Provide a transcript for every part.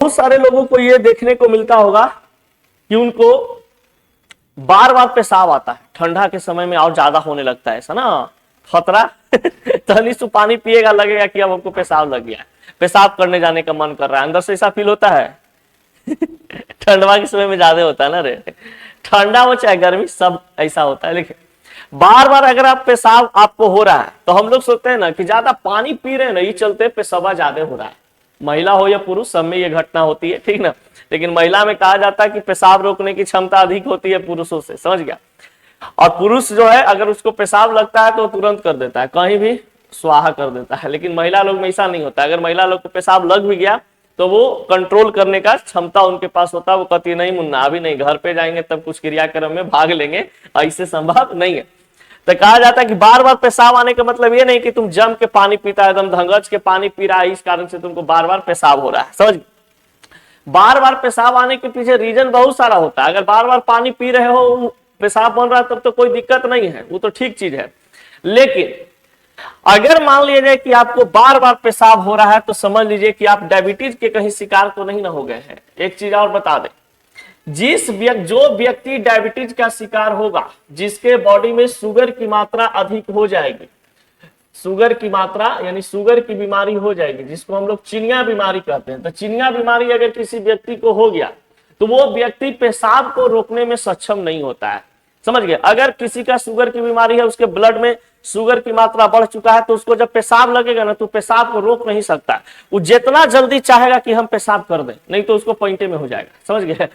बहुत सारे लोगों को ये देखने को मिलता होगा कि उनको बार बार पेशाब आता है, ठंडा के समय में और ज्यादा होने लगता है ऐसा ना खतरा। तनी से पानी पिएगा लगेगा कि अब हमको पेशाब लग गया है, पेशाब करने जाने का मन कर रहा है, अंदर से ऐसा फील होता है। ठंडवा के समय में ज्यादा होता है ना रे, ठंडा हो चाहे गर्मी सब ऐसा होता है। लेकिन बार बार अगर आप पेशाब आपको हो रहा है तो हम लोग सोचते हैं ना कि ज्यादा पानी पी रहे हैं ना, ये चलते पेशाब ज्यादा हो रहा है। महिला हो या पुरुष सब में ये घटना होती है, ठीक ना। लेकिन महिला में कहा जाता है कि पेशाब रोकने की क्षमता अधिक होती है पुरुषों से, समझ गया। और पुरुष जो है अगर उसको पेशाब लगता है तो तुरंत कर देता है, कहीं भी स्वाहा कर देता है। लेकिन महिला लोग में ऐसा नहीं होता, अगर महिला लोग को पेशाब लग भी गया तो वो कंट्रोल करने का क्षमता उनके पास होता है। वो कहती नहीं मुन्ना अभी नहीं, घर पे जाएंगे तब कुछ क्रियाक्रम में भाग लेंगे, ऐसे संभव नहीं है। तो कहा जाता है कि बार बार पेशाब आने का मतलब ये नहीं कि तुम जम के पानी पीता है, एकदम धंगच के पानी पी रहा है, इस कारण से तुमको बार बार पेशाब हो रहा है, समझ। बार बार पेशाब आने के पीछे रीजन बहुत सारा होता है। अगर बार बार पानी पी रहे हो, पेशाब बन रहा है, तब तो कोई दिक्कत नहीं है, वो तो ठीक चीज है। लेकिन अगर मान लिया जाए कि आपको बार बार पेशाब हो रहा है तो समझ लीजिए कि आप डायबिटीज के कहीं शिकार तो नहीं ना हो गए हैं। एक चीज और बता दें, जो व्यक्ति डायबिटीज का शिकार होगा, जिसके बॉडी में शुगर की मात्रा अधिक हो जाएगी, शुगर की मात्रा यानी शुगर की बीमारी हो जाएगी, जिसको हम लोग चिनिया बीमारी कहते हैं। तो चिनिया बीमारी अगर किसी व्यक्ति को हो गया तो वो व्यक्ति पेशाब को रोकने में सक्षम नहीं होता है, समझ गए। अगर किसी का शुगर की बीमारी है, उसके ब्लड में शुगर की मात्रा बढ़ चुका है, तो उसको जब पेशाब लगेगा ना तो पेशाब को रोक नहीं सकता। वो जितना जल्दी चाहेगा कि हम पेशाब कर दें, नहीं तो उसको पैंटे में हो जाएगा, समझ गए।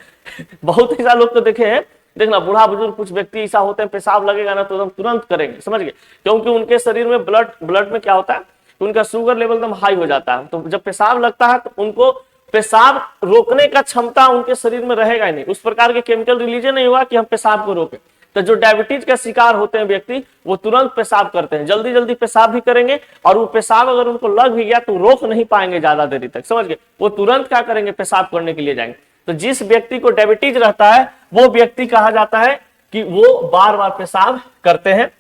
बहुत ऐसा लोग तो देखे हैं, देखना बुढ़ा बुजुर्ग कुछ व्यक्ति ऐसा होते हैं, पेशाब लगेगा ना तो एकदम तुरंत करेंगे, समझ गए। क्योंकि उनके शरीर में ब्लड में क्या होता है, उनका शुगर लेवल एकदम हाई हो जाता है। तो जब पेशाब लगता है तो उनको पेशाब रोकने का क्षमता उनके शरीर में रहेगा ही नहीं, उस प्रकार के केमिकल रिलीज नहीं हुआ कि हम पेशाब को रोकें। तो जो डायबिटीज का शिकार होते हैं व्यक्ति, वो तुरंत पेशाब करते हैं, जल्दी जल्दी पेशाब भी करेंगे, और वो पेशाब अगर उनको लग भी गया तो रोक नहीं पाएंगे ज्यादा देरी तक, समझ गए। वो तुरंत क्या करेंगे, पेशाब करने के लिए जाएंगे। तो जिस व्यक्ति को डायबिटीज रहता है वो व्यक्ति कहा जाता है कि वो बार बार पेशाब करते हैं।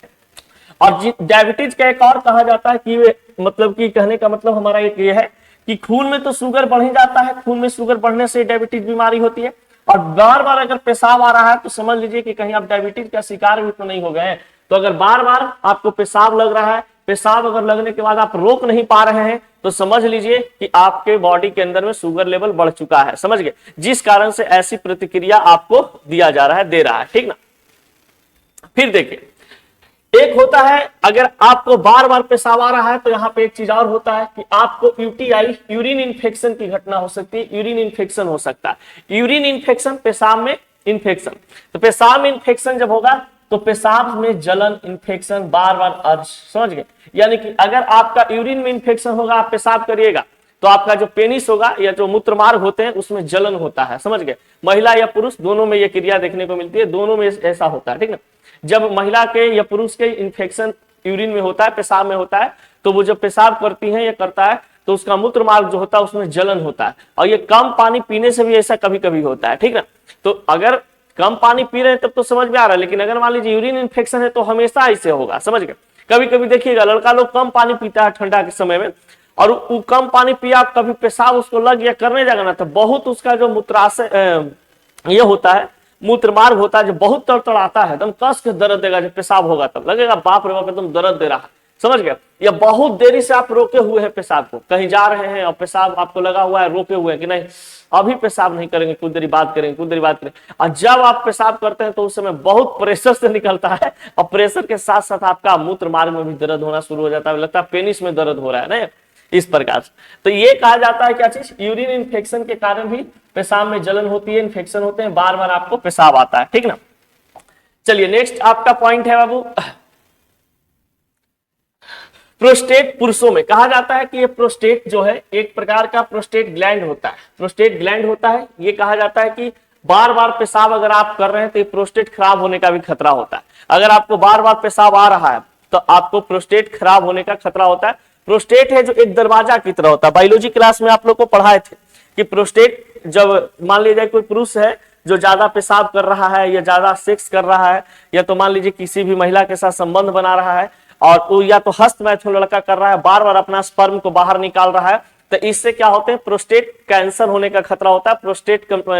और डायबिटीज का एक और कहा जाता है कि वे मतलब कि कहने का मतलब हमारा एक ये है कि खून में तो शुगर बढ़ ही जाता है, खून में शुगर बढ़ने से डायबिटीज बीमारी होती है। और बार बार अगर पेशाब आ रहा है तो समझ लीजिए कि कहीं आप डायबिटीज का शिकार भी तो नहीं हो गए हैं। तो अगर बार बार आपको पेशाब लग रहा है, पेशाब अगर लगने के बाद आप रोक नहीं पा रहे हैं, तो समझ लीजिए कि आपके बॉडी के अंदर में शुगर लेवल बढ़ चुका है, समझ गए। जिस कारण से ऐसी प्रतिक्रिया आपको दिया जा रहा है, दे रहा है, ठीक ना। फिर देखिए, एक होता है अगर आपको बार बार पेशाब आ रहा है तो यहाँ पे एक चीज और होता है कि आपको यूटीआई यूरिन इन्फेक्शन की घटना हो सकती है, यूरिन इन्फेक्शन हो सकता है। यूरिन इन्फेक्शन, पेशाब में इन्फेक्शन। तो पेशाब में इन्फेक्शन जब होगा तो पेशाब में जलन, इन्फेक्शन, बार बार अर्ज, समझ गए। यानी कि अगर आपका यूरिन में इन्फेक्शन होगा, आप पेशाब करिएगा तो आपका जो पेनिस होगा या जो मूत्र मार्ग होते हैं उसमें जलन होता है, समझ गए। महिला या पुरुष दोनों में यह क्रिया देखने को मिलती है, दोनों में ऐसा होता है, ठीक ना। जब महिला के या पुरुष के इन्फेक्शन यूरिन में होता है, पेशाब में होता है, तो वो जब पेशाब करती है या करता है तो उसका मूत्र मार्ग जो होता है उसमें जलन होता है। और ये कम पानी पीने से भी ऐसा कभी कभी होता है, ठीक ना। तो अगर कम पानी पी रहे हैं तब तो समझ में आ रहा है, लेकिन अगर मान लीजिए यूरिन इन्फेक्शन है तो हमेशा ऐसे होगा, समझ गए। कभी कभी देखिएगा लड़का लोग कम पानी पीता है ठंडा के समय में, और वो कम पानी पिया, कभी पेशाब उसको लग गया करने जाएगा ना तो बहुत उसका जो मूत्राशय ये होता है, मूत्र मार्ग होता है, जो बहुत तड़तड़ाता है, एकदम कस के दर्द देगा। जब पेशाब होगा तब लगेगा बाप रे बाप एकदम दर्द दे रहा है, समझ गए। या बहुत देरी से आप रोके हुए हैं पेशाब को, कहीं जा रहे हैं और पेशाब आपको लगा हुआ है, रोके हुए हैं कि नहीं अभी पेशाब नहीं करेंगे, कुछ देरी बात करेंगे, कुछ देरी बात करेंगे। और जब आप पेशाब करते हैं तो उस समय बहुत प्रेशर से निकलता है, और प्रेशर के साथ साथ आपका मूत्र मार्ग में भी दर्द होना शुरू हो जाता है, लगता है पेनिस में दर्द हो रहा है ना, इस प्रकार से। तो ये कहा जाता है क्या चीज, यूरिन इन्फेक्शन के कारण भी पेशाब में जलन होती है, इन्फेक्शन होते हैं, बार बार आपको पेशाब आता है, ठीक ना। चलिए नेक्स्ट आपका पॉइंट है बाबू, प्रोस्टेट। पुरुषों में कहा जाता है कि ये प्रोस्टेट जो है एक प्रकार का प्रोस्टेट ग्लैंड होता है, प्रोस्टेट ग्लैंड होता है। ये कहा जाता है कि बार बार पेशाब अगर आप कर रहे हैं तो ये प्रोस्टेट खराब होने का भी खतरा होता है। अगर आपको बार बार पेशाब आ रहा है तो आपको प्रोस्टेट खराब होने का खतरा होता है। प्रोस्टेट है जो एक दरवाजा की तरह होता है। बायोलॉजी क्लास में आप लोग को पढ़ाए थे कि प्रोस्टेट, जब मान लीजिए कोई पुरुष है जो ज्यादा पेशाब कर रहा है या ज्यादा सेक्स कर रहा है, या तो मान लीजिए किसी भी महिला के साथ संबंध बना रहा है, और वो या तो हस्त मैथुन लड़का कर रहा है, बार बार अपना स्पर्म को बाहर निकाल रहा है, तो इससे क्या होते हैं, प्रोस्टेट कैंसर होने का खतरा होता है,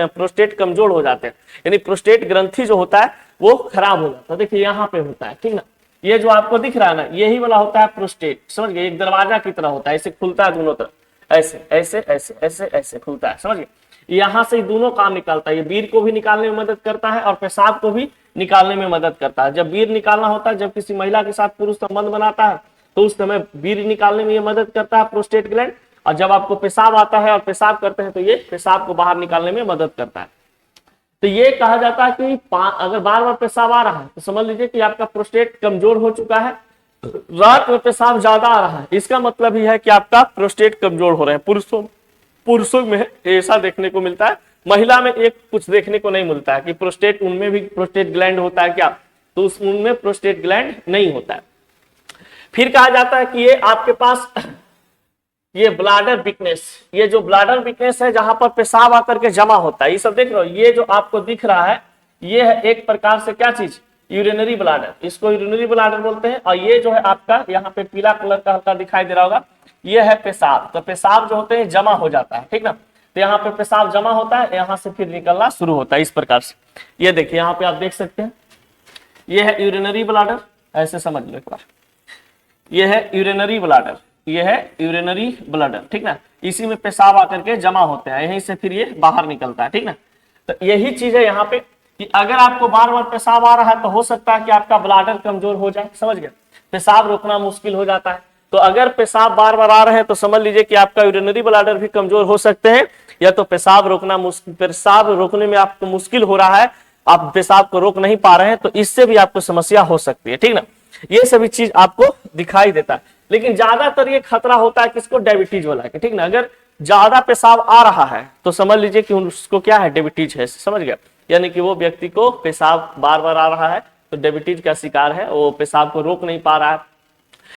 प्रोस्टेट कमजोर हो जाते हैं, यानी प्रोस्टेट ग्रंथि जो होता है वो खराब हो जाता है। देखिए यहाँ पे होता है, ठीक ना, ये जो आपको दिख रहा है ना, यही वाला होता है प्रोस्टेट, समझ गए, एक दरवाजा की तरह होता है, ऐसे खुलता है दोनों तरफ, ऐसे ऐसे ऐसे ऐसे ऐसे खुलता है, समझ गए। यहाँ से दोनों काम निकालता है, ये वीर को भी निकालने में मदद करता है और पेशाब को भी निकालने में मदद करता है। जब वीर निकालना होता है, जब किसी महिला के साथ पुरुष संबंध बनाता है तो उस समय वीर निकालने में ये मदद करता है प्रोस्टेट ग्लैंड, और जब आपको पेशाब आता है और पेशाब करते हैं तो ये पेशाब को बाहर निकालने में मदद करता है। तो ये कहा जाता है कि अगर बार बार पेशाब आ रहा है तो समझ लीजिए कि आपका प्रोस्टेट कमजोर हो चुका है, रात में पेशाब ज्यादा आ रहा है, इसका मतलब ही है कि आपका प्रोस्टेट कमजोर हो रहे हैं। पुरुषों में ऐसा देखने को मिलता है, महिला में एक कुछ देखने को नहीं मिलता है कि प्रोस्टेट, उनमें भी प्रोस्टेट ग्लैंड होता है क्या, तो उनमें प्रोस्टेट ग्लैंड नहीं होता है। फिर कहा जाता है कि ये आपके पास ये ब्लाडर वीकनेस, ये जो ब्लाडर वीकनेस है जहां पर पेशाब आकर के जमा होता है, ये सब देख रहे हो, ये जो आपको दिख रहा है ये है एक प्रकार से क्या चीज, यूरिनरी ब्लाडर, इसको यूरिनरी ब्लाडर बोलते हैं। और ये जो है आपका यहाँ पे पीला कलर का हल्का दिखाई दे रहा होगा, ये है पेशाब। तो पेशाब जो होते हैं जमा हो जाता है, ठीक ना, तो यहाँ पे पेशाब जमा होता है, यहाँ से फिर निकलना शुरू होता है इस प्रकार से। ये देखिए यहाँ पे आप देख सकते हैं, ये है यूरिनरी ब्लाडर, ऐसे समझ लो एक बार, ये है यूरिनरी ब्लाडर, ये है यूरिनरी ब्लाडर, ठीक ना, इसी में पेशाब आकर के जमा होते हैं, यहीं से फिर ये बाहर निकलता है, ठीक ना। तो यही चीज है यहाँ पे कि अगर आपको बार बार पेशाब आ रहा है तो हो सकता है कि आपका ब्लाडर कमजोर हो जाए, समझ गए, पेशाब रोकना मुश्किल हो जाता है। तो अगर पेशाब बार बार आ रहे हैं तो समझ लीजिए कि आपका यूरिनरी ब्लाडर भी कमजोर हो सकते हैं, या तो पेशाब रोकने में आपको मुश्किल हो रहा है, आप पेशाब को रोक नहीं पा रहे हैं, तो इससे भी आपको समस्या हो सकती है, ठीक ना। ये सभी चीज आपको दिखाई देता है, लेकिन ज्यादातर ये खतरा होता है किसको, डायबिटीज वाला के, ठीक ना। अगर ज्यादा पेशाब आ रहा है तो समझ लीजिए कि उसको क्या है, डायबिटीज है, समझ गया, यानी कि वो व्यक्ति को पेशाब बार बार आ रहा है तो डायबिटीज का शिकार है, वो पेशाब को रोक नहीं पा रहा है,